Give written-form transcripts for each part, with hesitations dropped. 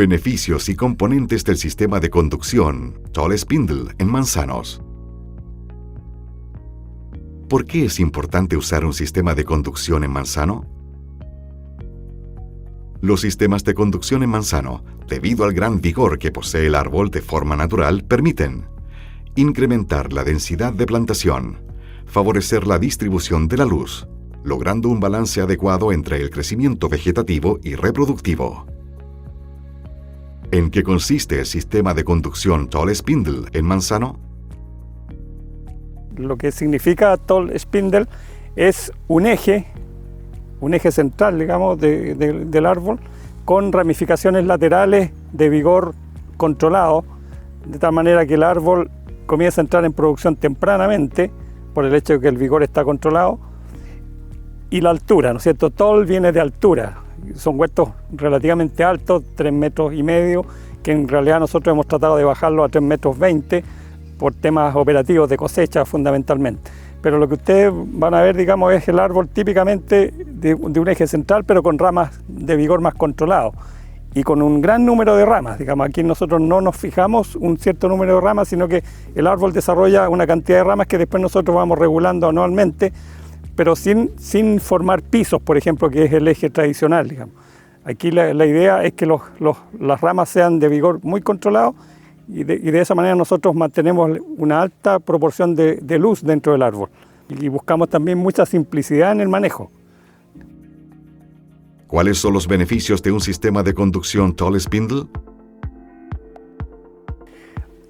Beneficios y componentes del sistema de conducción Tall Spindle en manzanos. ¿Por qué es importante usar un sistema de conducción en manzano? Los sistemas de conducción en manzano, debido al gran vigor que posee el árbol de forma natural, permiten incrementar la densidad de plantación, favorecer la distribución de la luz, logrando un balance adecuado entre el crecimiento vegetativo y reproductivo. ¿En qué consiste el sistema de conducción Tall Spindle en manzano? Lo que significa Tall Spindle es un eje central, digamos, del árbol, con ramificaciones laterales de vigor controlado, de tal manera que el árbol comienza a entrar en producción tempranamente, por el hecho de que el vigor está controlado, y la altura, ¿no es cierto? Tall viene de altura, son huertos relativamente altos, 3,5 metros, que en realidad nosotros hemos tratado de bajarlo a 3,20 metros por temas operativos de cosecha fundamentalmente. Pero lo que ustedes van a ver, digamos, es el árbol típicamente de un eje central, pero con ramas de vigor más controlado y con un gran número de ramas. Digamos, aquí nosotros no nos fijamos un cierto número de ramas, sino que el árbol desarrolla una cantidad de ramas que después nosotros vamos regulando anualmente, pero sin formar pisos, por ejemplo, que es el eje tradicional, digamos. Aquí la idea es que las ramas sean de vigor muy controlado y de esa manera nosotros mantenemos una alta proporción de luz dentro del árbol y buscamos también mucha simplicidad en el manejo. ¿Cuáles son los beneficios de un sistema de conducción Tall Spindle?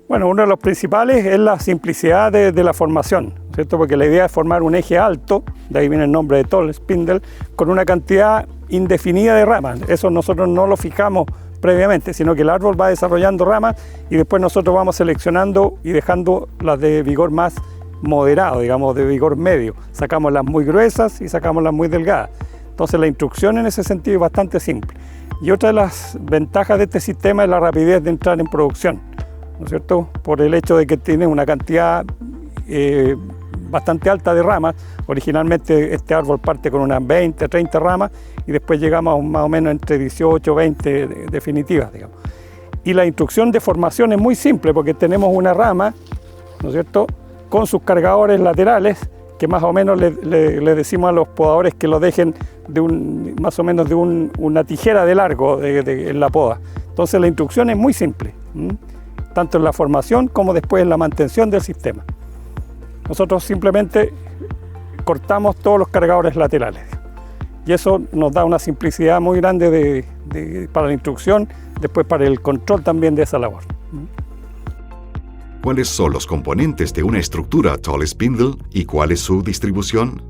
Bueno, uno de los principales es la simplicidad de la formación, ¿cierto? Porque la idea es formar un eje alto, de ahí viene el nombre de Tall Spindle, con una cantidad indefinida de ramas. Eso nosotros no lo fijamos previamente, sino que el árbol va desarrollando ramas y después nosotros vamos seleccionando y dejando las de vigor más moderado, digamos, de vigor medio. Sacamos las muy gruesas y sacamos las muy delgadas. Entonces la instrucción en ese sentido es bastante simple. Y otra de las ventajas de este sistema es la rapidez de entrar en producción, ¿no es cierto? Por el hecho de que tiene una cantidad bastante alta de ramas. Originalmente este árbol parte con unas 20, 30 ramas y después llegamos a más o menos entre 18, 20 definitivas, digamos. Y la instrucción de formación es muy simple porque tenemos una rama, ¿no es cierto?, con sus cargadores laterales que más o menos le decimos a los podadores que lo dejen más o menos de una tijera de largo en la poda. Entonces la instrucción es muy simple, tanto en la formación como después en la mantención del sistema. Nosotros simplemente cortamos todos los cargadores laterales y eso nos da una simplicidad muy grande para la instrucción, después para el control también de esa labor. ¿Cuáles son los componentes de una estructura Tall Spindle y cuál es su distribución?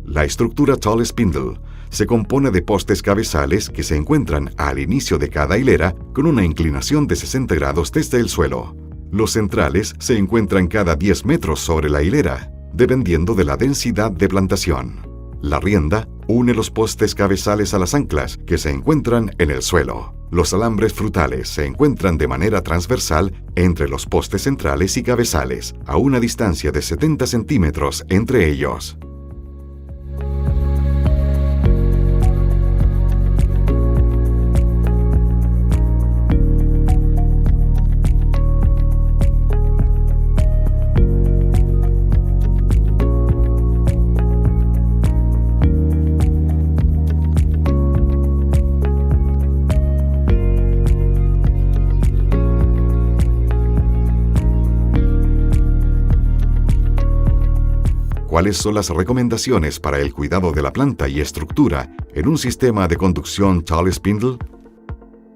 La estructura Tall Spindle se compone de postes cabezales que se encuentran al inicio de cada hilera con una inclinación de 60 grados desde el suelo. Los centrales se encuentran cada 10 metros sobre la hilera, dependiendo de la densidad de plantación. La rienda une los postes cabezales a las anclas que se encuentran en el suelo. Los alambres frutales se encuentran de manera transversal entre los postes centrales y cabezales, a una distancia de 70 centímetros entre ellos. ¿Cuáles son las recomendaciones para el cuidado de la planta y estructura en un sistema de conducción Tall Spindle?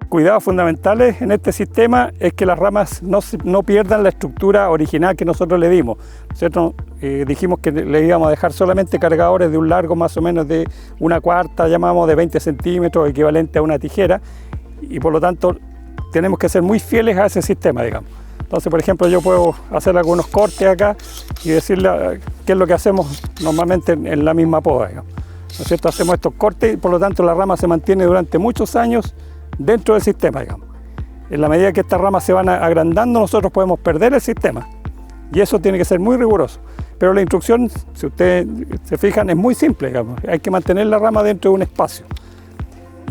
Cuidados fundamentales en este sistema es que las ramas no pierdan la estructura original que nosotros le dimos. Nosotros dijimos que le íbamos a dejar solamente cargadores de un largo más o menos de 1/4, llamamos, de 20 centímetros, equivalente a una tijera, y por lo tanto tenemos que ser muy fieles a ese sistema, digamos. Entonces, por ejemplo, yo puedo hacer algunos cortes acá y decirle qué es lo que hacemos normalmente en la misma poda, digamos. ¿No es cierto? Hacemos estos cortes y por lo tanto la rama se mantiene durante muchos años dentro del sistema, digamos. En la medida que estas ramas se van agrandando, nosotros podemos perder el sistema y eso tiene que ser muy riguroso. Pero la instrucción, si ustedes se fijan, es muy simple, digamos. Hay que mantener la rama dentro de un espacio.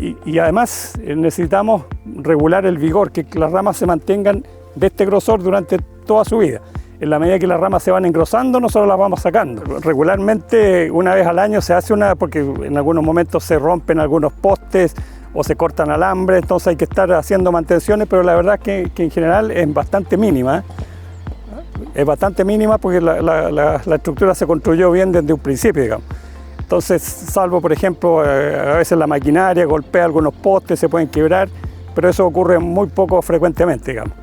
Y además necesitamos regular el vigor, que las ramas se mantengan de este grosor durante toda su vida. En la medida que las ramas se van engrosando, nosotros las vamos sacando. Regularmente, una vez al año se hace porque en algunos momentos se rompen algunos postes o se cortan alambres, entonces hay que estar haciendo mantenciones, pero la verdad es que en general es bastante mínima. Es bastante mínima porque la estructura se construyó bien desde un principio, digamos. Entonces, salvo, por ejemplo, a veces la maquinaria golpea algunos postes, se pueden quebrar, pero eso ocurre muy poco frecuentemente, digamos.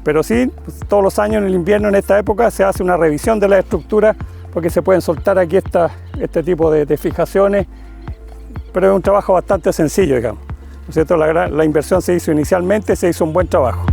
Pero sí, todos los años en el invierno, en esta época, se hace una revisión de la estructura porque se pueden soltar aquí este tipo de fijaciones, pero es un trabajo bastante sencillo, digamos. ¿No es cierto? La inversión se hizo inicialmente, se hizo un buen trabajo.